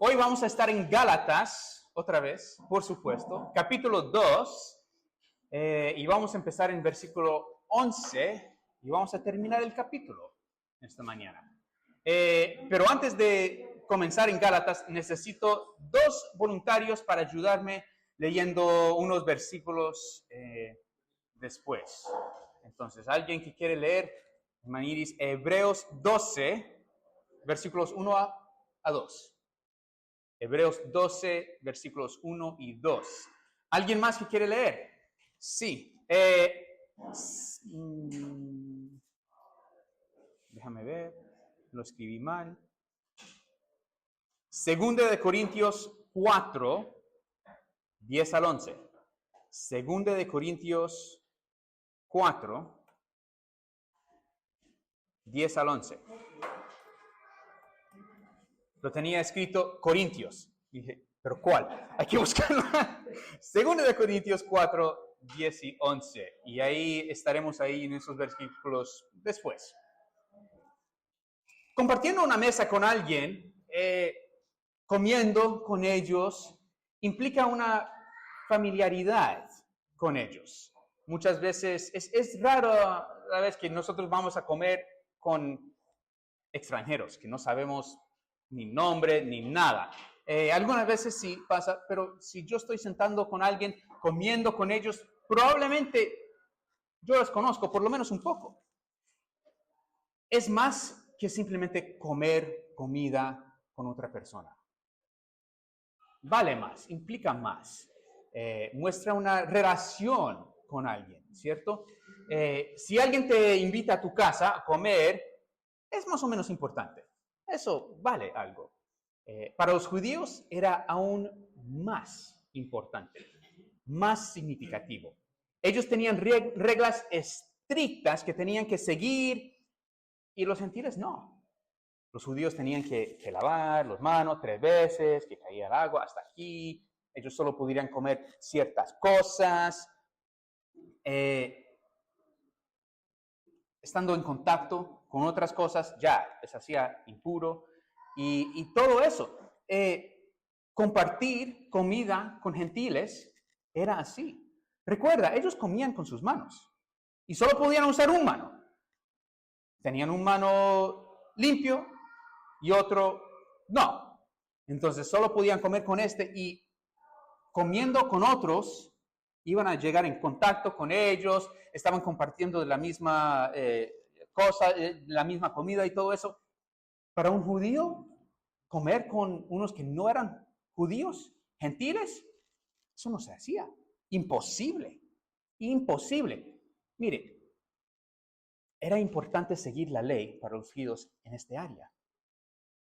Hoy vamos a estar en Gálatas, otra vez, por supuesto, capítulo 2, y vamos a empezar en versículo 11, y vamos a terminar el capítulo esta mañana. Pero antes de comenzar en Gálatas, necesito 2 voluntarios para ayudarme leyendo unos versículos después. Entonces, ¿alguien que quiere leer, Maniris, Hebreos 12, versículos 1 a 2? Hebreos 12, versículos 1 y 2. ¿Alguien más que quiere leer? Sí. Déjame ver. Lo escribí mal. Segunda de Corintios 4, 10 al 11. Segunda de Corintios 4, 10 al 11. Lo tenía escrito Corintios. Dije, ¿pero cuál? Hay que buscarlo. Segunda de Corintios 4, 10 y 11. Y ahí estaremos ahí en esos versículos después. Compartiendo una mesa con alguien, comiendo con ellos, implica una familiaridad con ellos. Muchas veces es raro la vez que nosotros vamos a comer con extranjeros, que no sabemos ni nombre, ni nada. Algunas veces sí pasa, pero si yo estoy sentando con alguien, comiendo con ellos, probablemente yo los conozco, por lo menos un poco. Es más que simplemente comer comida con otra persona. Vale más, implica más. Muestra una relación con alguien, ¿cierto? Si alguien te invita a tu casa a comer, es más o menos importante. Eso vale algo. Para los judíos era aún más importante, más significativo. Ellos tenían reglas estrictas que tenían que seguir y los gentiles no. Los judíos tenían que lavar las manos 3 veces, que caía el agua hasta aquí. Ellos solo podrían comer ciertas cosas. Estando en contacto con otras cosas, ya les hacía impuro. Y todo eso. Compartir comida con gentiles era así. Recuerda, ellos comían con sus manos y solo podían usar un mano. Tenían un mano limpio y otro no. Entonces solo podían comer con este y comiendo con otros iban a llegar en contacto con ellos, estaban compartiendo de la misma cosa, la misma comida y todo eso. Para un judío, comer con unos que no eran judíos, gentiles, eso no se hacía. Imposible. Imposible. Mire, era importante seguir la ley para los judíos en este área.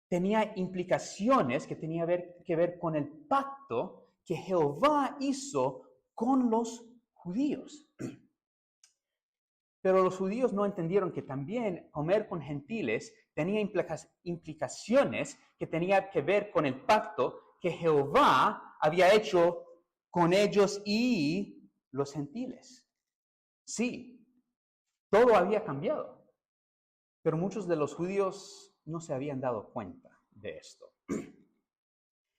Tenía implicaciones que tenían que ver con el pacto que Jehová hizo con los judíos. Pero los judíos no entendieron que también comer con gentiles tenía implicaciones que tenían que ver con el pacto que Jehová había hecho con ellos y los gentiles. Sí, todo había cambiado, pero muchos de los judíos no se habían dado cuenta de esto.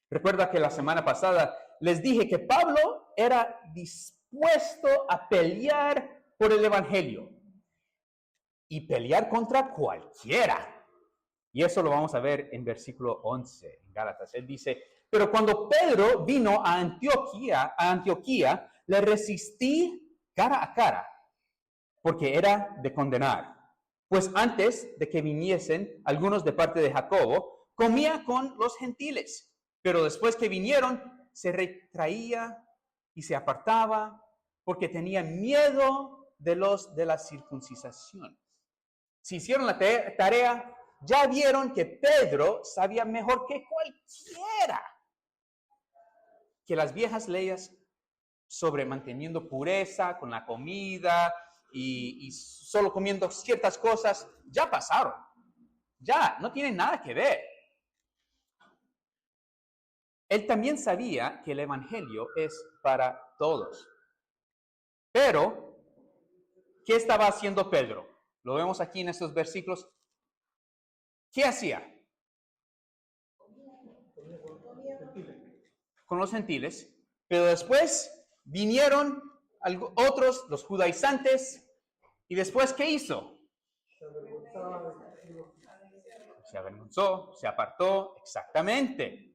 Recuerda que la semana pasada les dije que Pablo era dispuesto a pelear por el evangelio y pelear contra cualquiera. Y eso lo vamos a ver en versículo 11 en Gálatas. Él dice, pero cuando Pedro vino a Antioquía, le resistí cara a cara, porque era de condenar. Pues antes de que viniesen algunos de parte de Jacobo, comía con los gentiles. Pero después que vinieron, se retraía y se apartaba, porque tenía miedo de la circuncisión. Si hicieron la tarea, ya vieron que Pedro sabía mejor que cualquiera que las viejas leyes sobre manteniendo pureza con la comida y solo comiendo ciertas cosas, ya pasaron. Ya, no tienen nada que ver. Él también sabía que el evangelio es para todos. Pero, ¿qué estaba haciendo Pedro? Lo vemos aquí en estos versículos. ¿Qué hacía? con los gentiles, pero después vinieron otros, los judaizantes, y después, ¿qué hizo? Se avergonzó, se apartó, exactamente.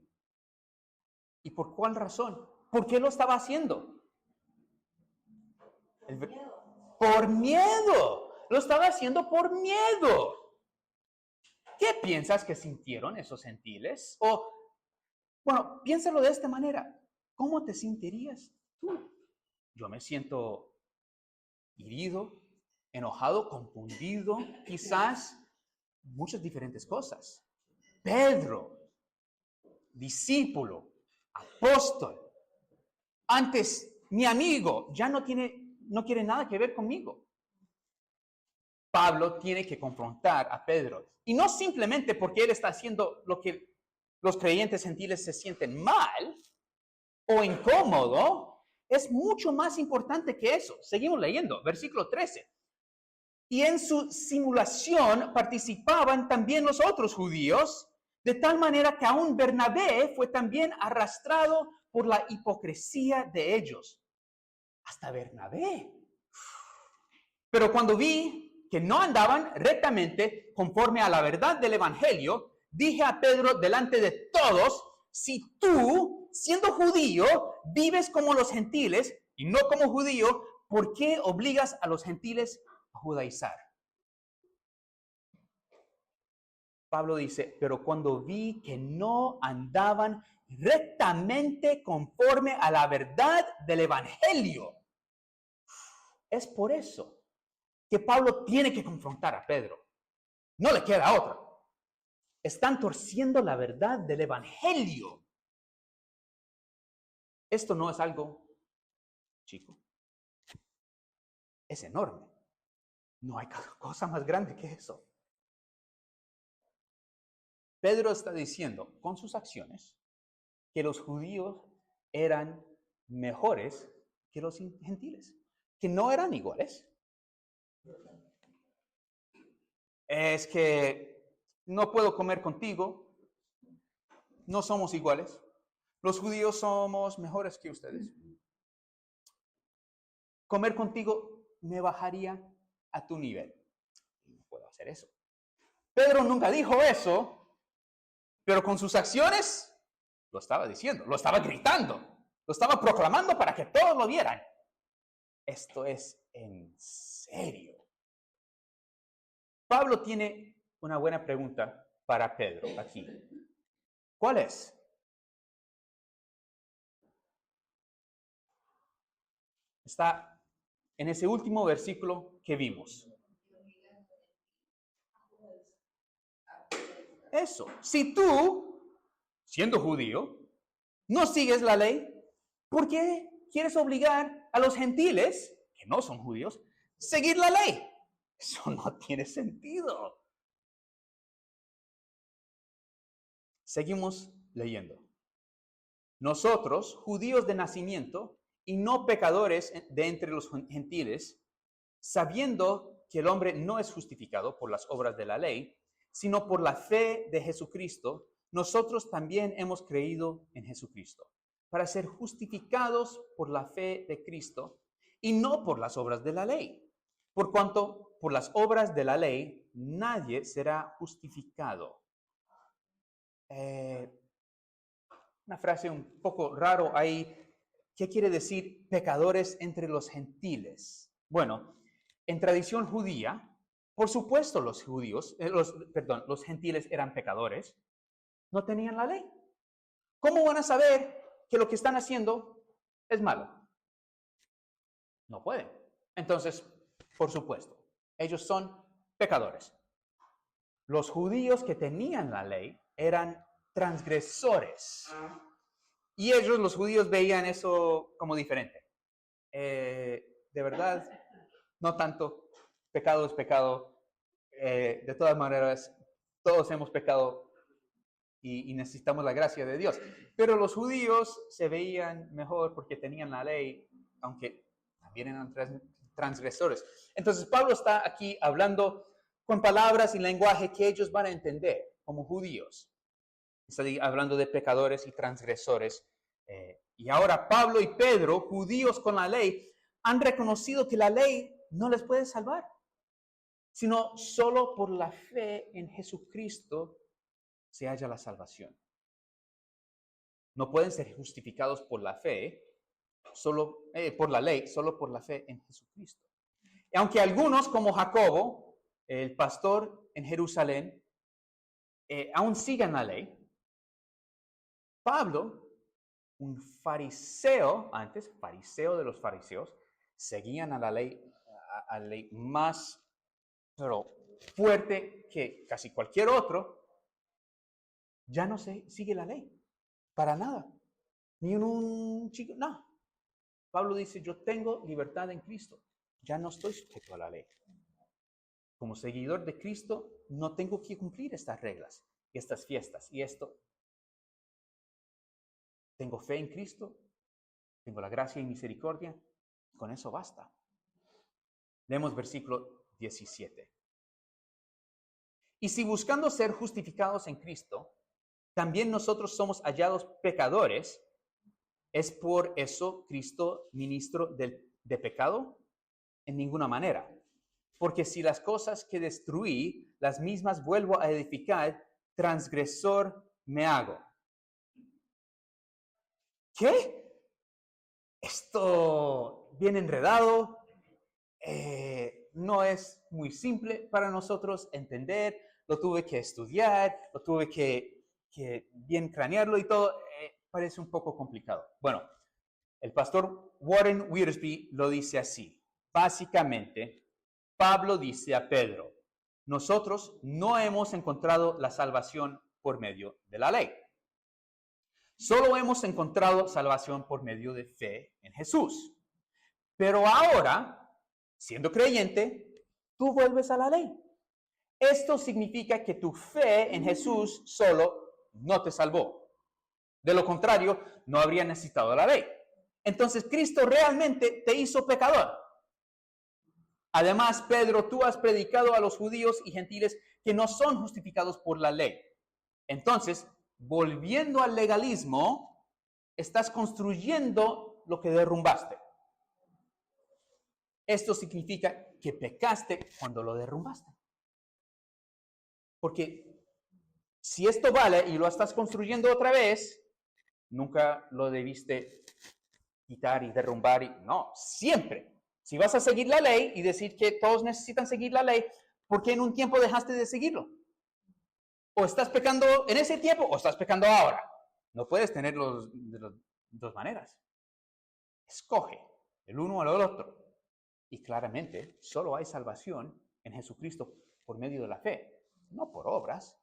¿Y por cuál razón? ¿Por qué lo estaba haciendo? Por miedo. Lo estaba haciendo por miedo. ¿Qué piensas que sintieron esos gentiles? O, bueno, piénsalo de esta manera. ¿Cómo te sentirías tú? Yo me siento herido, enojado, confundido, quizás muchas diferentes cosas. Pedro, discípulo, apóstol, antes mi amigo, ya no quiere nada que ver conmigo. Pablo tiene que confrontar a Pedro. Y no simplemente porque él está haciendo lo que los creyentes gentiles se sienten mal o incómodo. Es mucho más importante que eso. Seguimos leyendo, versículo 13. Y en su simulación participaban también los otros judíos, de tal manera que aún Bernabé fue también arrastrado por la hipocresía de ellos. Hasta Bernabé. Pero cuando vi que no andaban rectamente conforme a la verdad del evangelio, dije a Pedro delante de todos: si tú, siendo judío, vives como los gentiles y no como judío, ¿por qué obligas a los gentiles a judaizar? Pablo dice, pero cuando vi que no andaban rectamente conforme a la verdad del evangelio, es por eso que Pablo tiene que confrontar a Pedro. No le queda otra. Están torciendo la verdad del evangelio. Esto no es algo chico. Es enorme. No hay cosa más grande que eso. Pedro está diciendo con sus acciones que los judíos eran mejores que los gentiles, que no eran iguales. Es que no puedo comer contigo, no somos iguales. Los judíos somos mejores que ustedes. Comer contigo me bajaría a tu nivel. No puedo hacer eso. Pedro nunca dijo eso, pero con sus acciones lo estaba diciendo, lo estaba gritando, lo estaba proclamando para que todos lo vieran. Esto es en serio. Pablo tiene una buena pregunta para Pedro aquí. ¿Cuál es? Está en ese último versículo que vimos. Eso. Si tú, siendo judío, no sigues la ley, ¿por qué quieres obligar a los gentiles, que no son judíos, a seguir la ley? Eso no tiene sentido. Seguimos leyendo. Nosotros, judíos de nacimiento y no pecadores de entre los gentiles, sabiendo que el hombre no es justificado por las obras de la ley, sino por la fe de Jesucristo, nosotros también hemos creído en Jesucristo, para ser justificados por la fe de Cristo y no por las obras de la ley. Por cuanto por las obras de la ley nadie será justificado. Una frase un poco raro ahí. ¿Qué quiere decir pecadores entre los gentiles? Bueno, en tradición judía, por supuesto los gentiles eran pecadores. No tenían la ley. ¿Cómo van a saber que lo que están haciendo es malo? No pueden. Entonces, por supuesto, ellos son pecadores. Los judíos que tenían la ley eran transgresores. Y ellos, los judíos, veían eso como diferente. De verdad, no tanto. Pecado es pecado. De todas maneras, todos hemos pecado y necesitamos la gracia de Dios. Pero los judíos se veían mejor porque tenían la ley, aunque también eran transgresores. Entonces, Pablo está aquí hablando con palabras y lenguaje que ellos van a entender como judíos. Está hablando de pecadores y transgresores. Y ahora Pablo y Pedro, judíos con la ley, han reconocido que la ley no les puede salvar, sino solo por la fe en Jesucristo se halla la salvación. No pueden ser justificados por la fe, por la ley, solo por la fe en Jesucristo. Y aunque algunos, como Jacobo, el pastor en Jerusalén, aún sigan la ley, Pablo, un fariseo, antes fariseo de los fariseos, seguían a la ley más fuerte que casi cualquier otro, ya no se sigue la ley, para nada. Ni un chico, no. Pablo dice, yo tengo libertad en Cristo, ya no estoy sujeto a la ley. Como seguidor de Cristo, no tengo que cumplir estas reglas, estas fiestas y esto. Tengo fe en Cristo, tengo la gracia y misericordia, con eso basta. Leemos versículo 17. Y si buscando ser justificados en Cristo, también nosotros somos hallados pecadores, ¿es por eso Cristo ministro de pecado? En ninguna manera. Porque si las cosas que destruí, las mismas vuelvo a edificar, transgresor me hago. ¿Qué? Esto bien enredado, no es muy simple para nosotros entender, lo tuve que estudiar, lo tuve que bien cranearlo y todo, parece un poco complicado. Bueno, el pastor Warren Wiersbe lo dice así. Básicamente, Pablo dice a Pedro, nosotros no hemos encontrado la salvación por medio de la ley. Solo hemos encontrado salvación por medio de fe en Jesús. Pero ahora, siendo creyente, tú vuelves a la ley. Esto significa que tu fe en Jesús solo no te salvó. De lo contrario, no habría necesitado la ley. Entonces, Cristo realmente te hizo pecador. Además, Pedro, tú has predicado a los judíos y gentiles que no son justificados por la ley. Entonces, volviendo al legalismo, estás construyendo lo que derrumbaste. Esto significa que pecaste cuando lo derrumbaste. Porque si esto vale y lo estás construyendo otra vez, nunca lo debiste quitar y derrumbar. No, siempre. Si vas a seguir la ley y decir que todos necesitan seguir la ley, ¿por qué en un tiempo dejaste de seguirlo? O estás pecando en ese tiempo o estás pecando ahora. No puedes tener de las dos maneras. Escoge el uno o el otro. Y claramente, solo hay salvación en Jesucristo por medio de la fe, no por obras.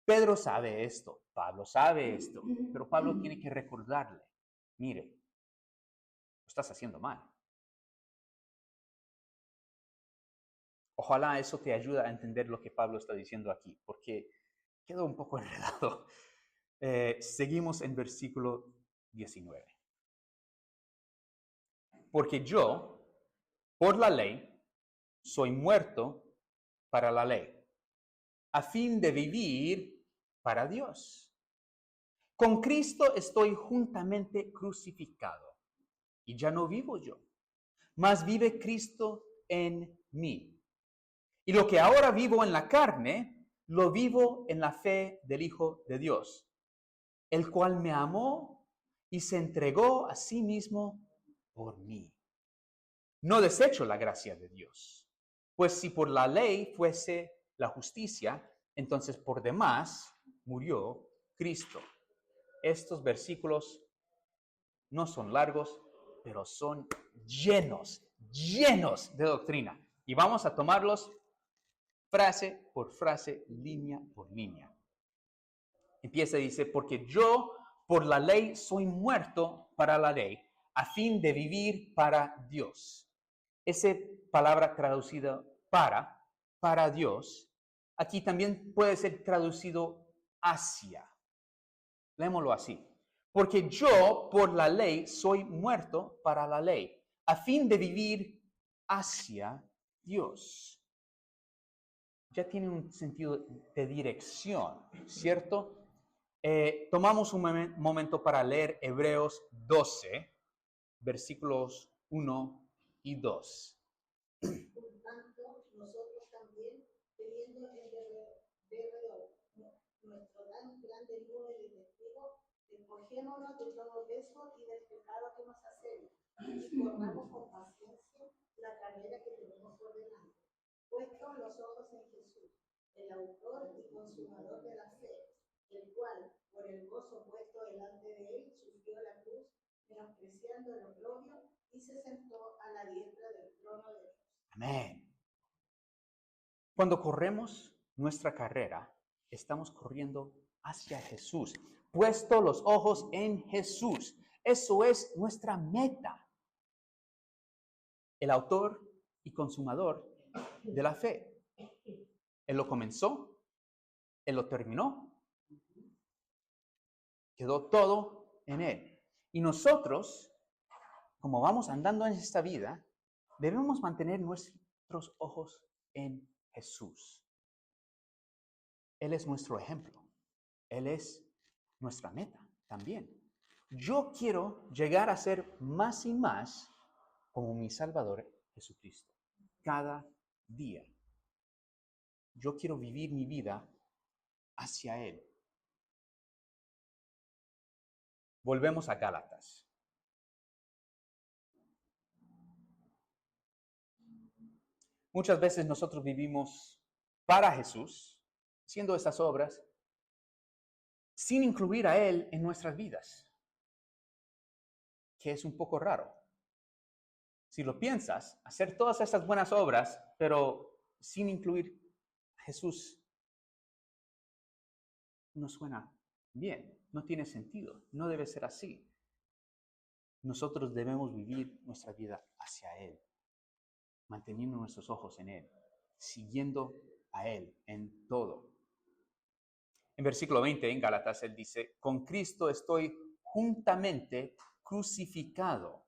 Pedro sabe esto, Pablo sabe esto, pero Pablo tiene que recordarle, mire, lo estás haciendo mal. Ojalá eso te ayude a entender lo que Pablo está diciendo aquí, porque quedó un poco enredado. Seguimos en versículo 19. Porque yo, por la ley, soy muerto para la ley, a fin de vivir para Dios. Con Cristo estoy juntamente crucificado, y ya no vivo yo, mas vive Cristo en mí. Y lo que ahora vivo en la carne, lo vivo en la fe del Hijo de Dios, el cual me amó y se entregó a sí mismo por mí. No desecho la gracia de Dios, pues si por la ley fuese la justicia, entonces por demás murió Cristo. Estos versículos no son largos, pero son llenos de doctrina. Y vamos a tomarlos frase por frase, línea por línea. Empieza y dice, porque yo por la ley soy muerto para la ley, a fin de vivir para Dios. Esa palabra traducida para Dios, aquí también puede ser traducido hacia. Leémoslo así. Porque yo por la ley soy muerto para la ley, a fin de vivir hacia Dios. Ya tiene un sentido de dirección, ¿cierto? tomamos un momento para leer Hebreos 12, versículos 1 y 2. Por tanto, nosotros también, teniendo en derredor nuestro tan grande número de testigos, despojémonos de todo peso y del pecado que nos asedia, y corramos con paciencia la carrera que tenemos por delante, puestos los ojos en Jesús, el autor y consumador de la fe, el cual, por el gozo puesto delante de él, sufrió la cruz, menospreciando el oprobio, y se sentó a la diestra del trono de Dios. Amén. Cuando corremos nuestra carrera, estamos corriendo hacia Jesús, puesto los ojos en Jesús. Eso es nuestra meta. El autor y consumador de la fe. Él lo comenzó, Él lo terminó, quedó todo en Él. Y nosotros, como vamos andando en esta vida, debemos mantener nuestros ojos en Jesús. Él es nuestro ejemplo. Él es nuestra meta también. Yo quiero llegar a ser más y más como mi Salvador Jesucristo. Cada día. Yo quiero vivir mi vida hacia Él. Volvemos a Gálatas. Muchas veces nosotros vivimos para Jesús, haciendo estas obras, sin incluir a Él en nuestras vidas, que es un poco raro. Si lo piensas, hacer todas estas buenas obras, pero sin incluir a Jesús, no suena bien, no tiene sentido, no debe ser así. Nosotros debemos vivir nuestra vida hacia Él, manteniendo nuestros ojos en Él, siguiendo a Él en todo. En versículo 20, en Gálatas, él dice, con Cristo estoy juntamente crucificado.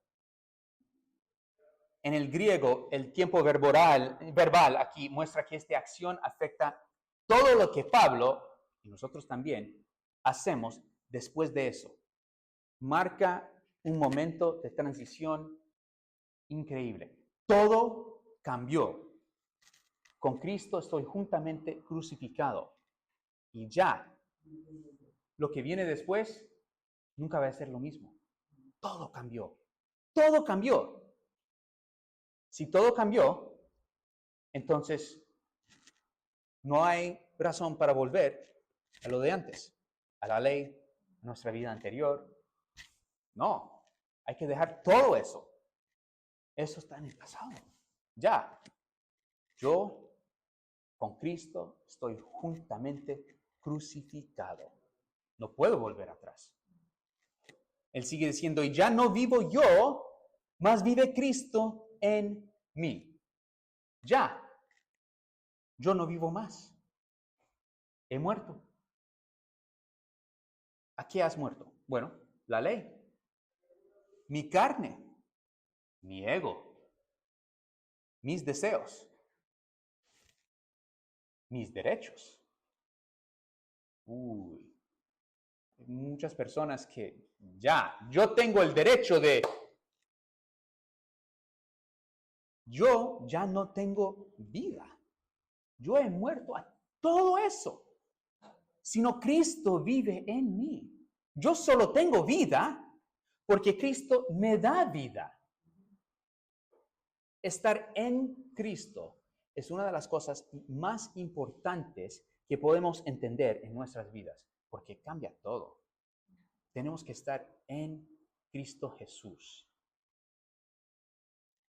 En el griego, el tiempo verbal aquí muestra que esta acción afecta todo lo que Pablo, y nosotros también, hacemos después de eso. Marca un momento de transición increíble. Todo cambió. Con Cristo estoy juntamente crucificado. Y ya, lo que viene después nunca va a ser lo mismo. Todo cambió. Todo cambió. Si todo cambió, entonces no hay razón para volver a lo de antes, a la ley, a nuestra vida anterior. No, hay que dejar todo eso. Eso está en el pasado. Ya, yo con Cristo estoy juntamente crucificado. No puedo volver atrás. Él sigue diciendo, y ya no vivo yo, mas vive Cristo en mí. Ya, yo no vivo más. He muerto. ¿A qué has muerto? Bueno, la ley. Mi carne, mi ego, mis deseos, mis derechos. Muchas personas que yo tengo el derecho de... Yo ya no tengo vida. Yo he muerto a todo eso. Sino Cristo vive en mí. Yo solo tengo vida porque Cristo me da vida. Estar en Cristo es una de las cosas más importantes que podemos entender en nuestras vidas, porque cambia todo. Tenemos que estar en Cristo Jesús.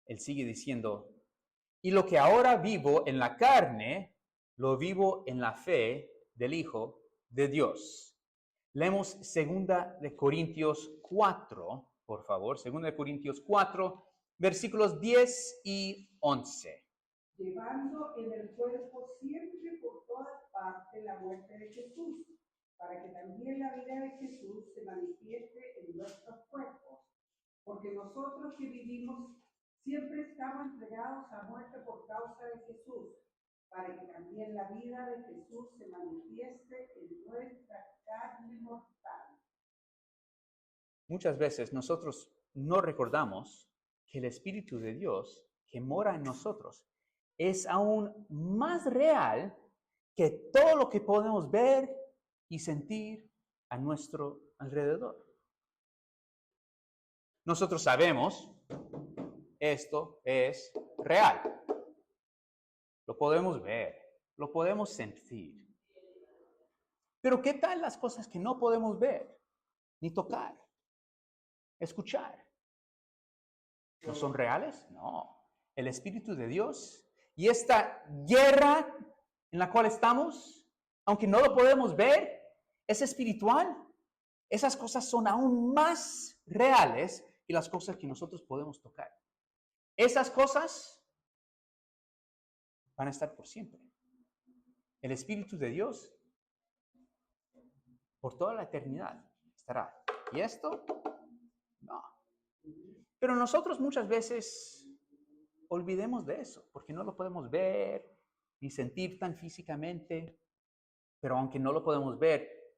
Él sigue diciendo, y lo que ahora vivo en la carne, lo vivo en la fe del Hijo de Dios. Leemos 2 Corintios 4, por favor, 2 Corintios 4, versículos 10 y 11. Llevando en el cuerpo siempre por todas partes la muerte de Jesús, para que también la vida de Jesús se manifieste en nuestros cuerpos. Porque nosotros que vivimos siempre estamos entregados a muerte por causa de Jesús, para que también la vida de Jesús se manifieste en nuestra carne mortal. Muchas veces nosotros no recordamos que el Espíritu de Dios que mora en nosotros es aún más real que todo lo que podemos ver y sentir a nuestro alrededor. Nosotros sabemos esto es real. Lo podemos ver, lo podemos sentir. Pero ¿qué tal las cosas que no podemos ver, ni tocar, escuchar? ¿No son reales? No. El Espíritu de Dios y esta guerra en la cual estamos, aunque no lo podemos ver, es espiritual. Esas cosas son aún más reales que las cosas que nosotros podemos tocar. Esas cosas van a estar por siempre. El Espíritu de Dios por toda la eternidad estará. ¿Y esto? No. Pero nosotros muchas veces olvidemos de eso, porque no lo podemos ver ni sentir tan físicamente. Pero aunque no lo podemos ver,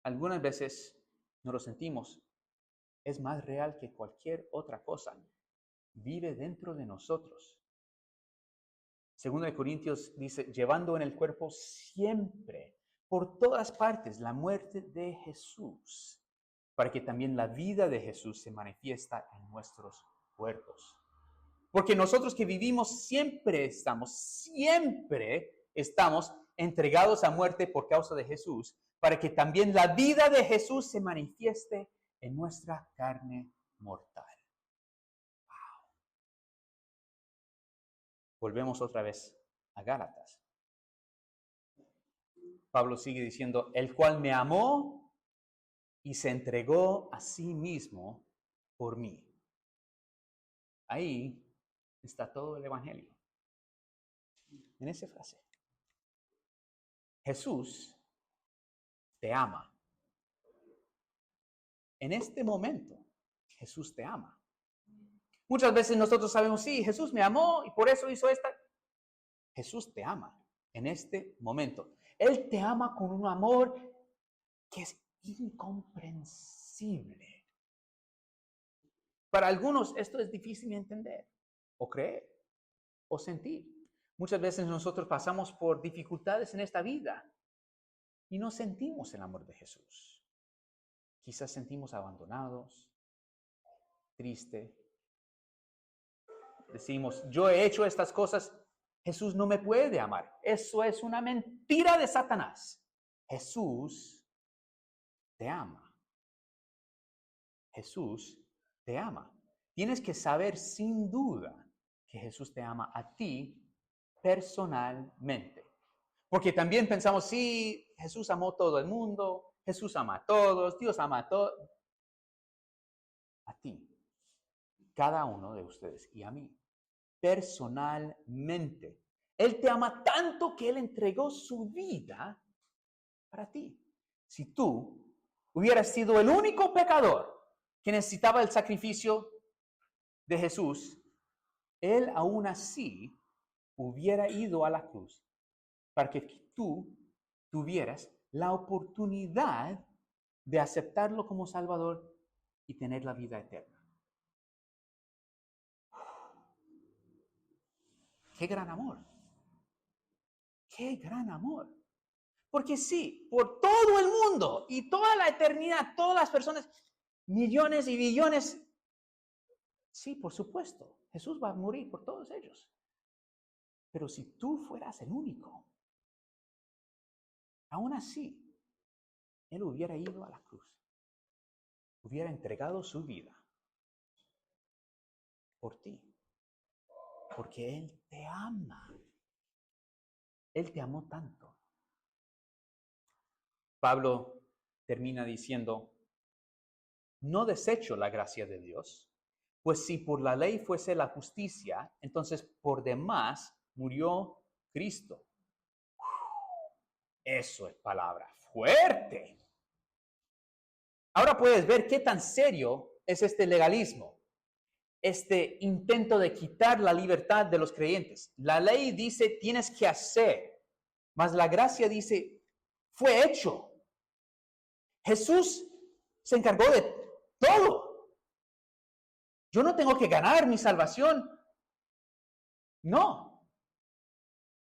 algunas veces no lo sentimos. Es más real que cualquier otra cosa. Vive dentro de nosotros. 2 Corintios dice, llevando en el cuerpo siempre, por todas partes, la muerte de Jesús, para que también la vida de Jesús se manifiesta en nuestros cuerpos. Porque nosotros que vivimos siempre estamos entregados a muerte por causa de Jesús, para que también la vida de Jesús se manifieste en nuestra carne mortal. Wow. Volvemos otra vez a Gálatas. Pablo sigue diciendo, el cual me amó y se entregó a sí mismo por mí. Ahí está todo el evangelio. En esa frase. Jesús te ama. En este momento, Jesús te ama. Muchas veces nosotros sabemos, sí, Jesús me amó y por eso hizo esta. Jesús te ama en este momento. Él te ama con un amor que es incomprensible. Para algunos esto es difícil de entender, o creer, o sentir. Muchas veces nosotros pasamos por dificultades en esta vida y no sentimos el amor de Jesús. Quizás sentimos abandonados, tristes. Decimos, yo he hecho estas cosas, Jesús no me puede amar. Eso es una mentira de Satanás. Jesús te ama. Jesús te ama. Tienes que saber sin duda que Jesús te ama a ti personalmente. Porque también pensamos, sí, Jesús amó a todo el mundo, Jesús ama a todos, Dios ama a todos. A ti, cada uno de ustedes y a mí, personalmente. Él te ama tanto que Él entregó su vida para ti. Si tú hubieras sido el único pecador que necesitaba el sacrificio de Jesús, Él aún así hubiera ido a la cruz para que tú tuvieras la oportunidad de aceptarlo como Salvador y tener la vida eterna. ¡Qué gran amor! ¡Qué gran amor! Porque sí, por todo el mundo y toda la eternidad, todas las personas, millones y billones, sí, por supuesto, Jesús va a morir por todos ellos. Pero si tú fueras el único, aún así, Él hubiera ido a la cruz, hubiera entregado su vida por ti, porque Él te ama. Él te amó tanto. Pablo termina diciendo, no desecho la gracia de Dios, pues si por la ley fuese la justicia, entonces por demás murió Cristo. Eso es palabra fuerte. Ahora puedes ver qué tan serio es este legalismo. este intento de quitar la libertad de los creyentes. La ley dice tienes que hacer, mas la gracia dice fue hecho. Jesús se encargó de todo. Yo no tengo que ganar mi salvación. No.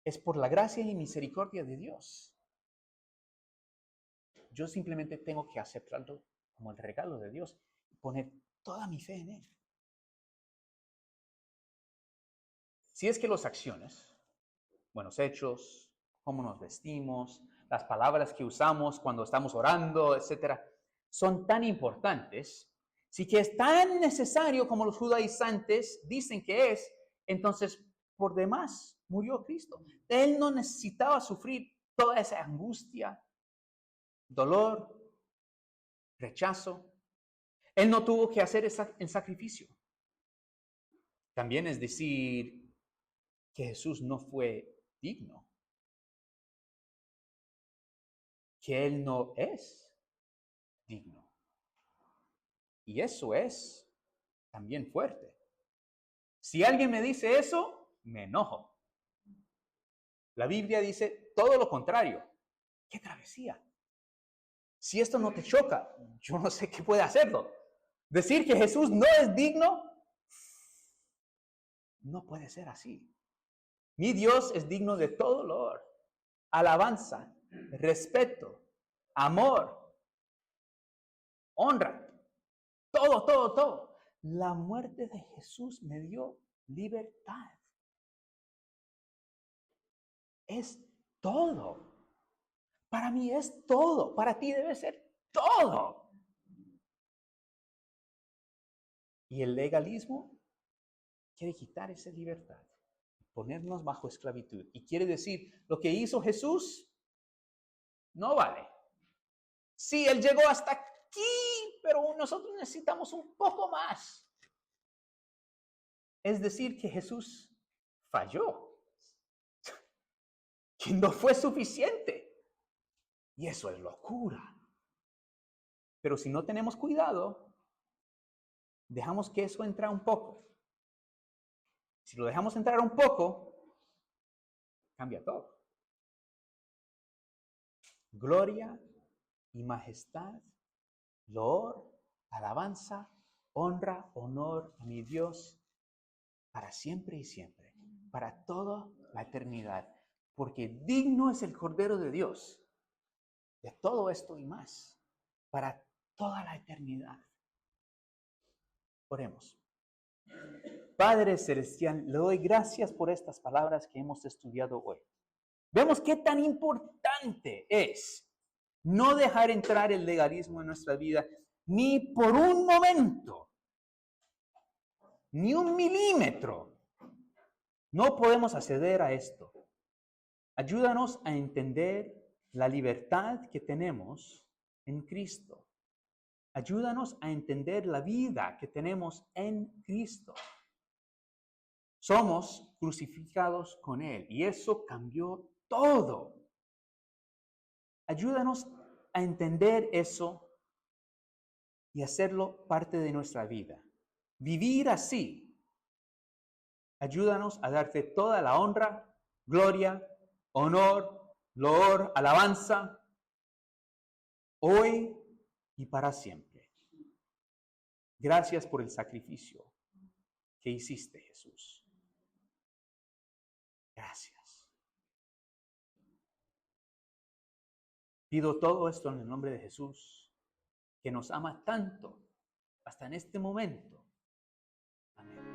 Es por la gracia y misericordia de Dios. Yo simplemente tengo que aceptarlo como el regalo de Dios y poner toda mi fe en Él. Si es que las acciones, buenos hechos, cómo nos vestimos, las palabras que usamos cuando estamos orando, etcétera, son tan importantes, si que es tan necesario como los judaizantes dicen que es, entonces por demás murió Cristo. Él no necesitaba sufrir toda esa angustia, dolor, rechazo. Él no tuvo que hacer el sacrificio. También es decir que Jesús no fue digno, que Él no es digno. Y eso es también fuerte. Si alguien me dice eso, me enojo. La Biblia dice todo lo contrario. ¡Qué travesía! Si esto no te choca, yo no sé qué puede hacerlo. Decir que Jesús no es digno, no puede ser así. Mi Dios es digno de todo honor, alabanza, respeto, amor, honra. Todo, todo, todo. La muerte de Jesús me dio libertad. Es todo. Para mí es todo. Para ti debe ser todo. Y el legalismo quiere quitar esa libertad, ponernos bajo esclavitud. Y quiere decir, lo que hizo Jesús no vale. Sí, Él llegó hasta aquí, pero nosotros necesitamos un poco más. Es decir, que Jesús falló, que no fue suficiente. Y eso es locura. Pero si no tenemos cuidado, dejamos que eso entre un poco. Si lo dejamos entrar un poco, cambia todo. Gloria y majestad, loor, alabanza, honra, honor a mi Dios para siempre y siempre, para toda la eternidad, porque digno es el Cordero de Dios de todo esto y más, para toda la eternidad. Oremos. Padre Celestial, le doy gracias por estas palabras que hemos estudiado hoy. Vemos qué tan importante es no dejar entrar el legalismo en nuestra vida ni por un momento, ni un milímetro. No podemos acceder a esto. Ayúdanos a entender la libertad que tenemos en Cristo. Ayúdanos a entender la vida que tenemos en Cristo. Somos crucificados con Él y eso cambió todo. Ayúdanos a entender eso y hacerlo parte de nuestra vida. Vivir así. Ayúdanos a darte toda la honra, gloria, honor, loor, alabanza, hoy y para siempre. Gracias por el sacrificio que hiciste, Jesús. Gracias. Pido todo esto en el nombre de Jesús, que nos ama tanto hasta en este momento. Amén.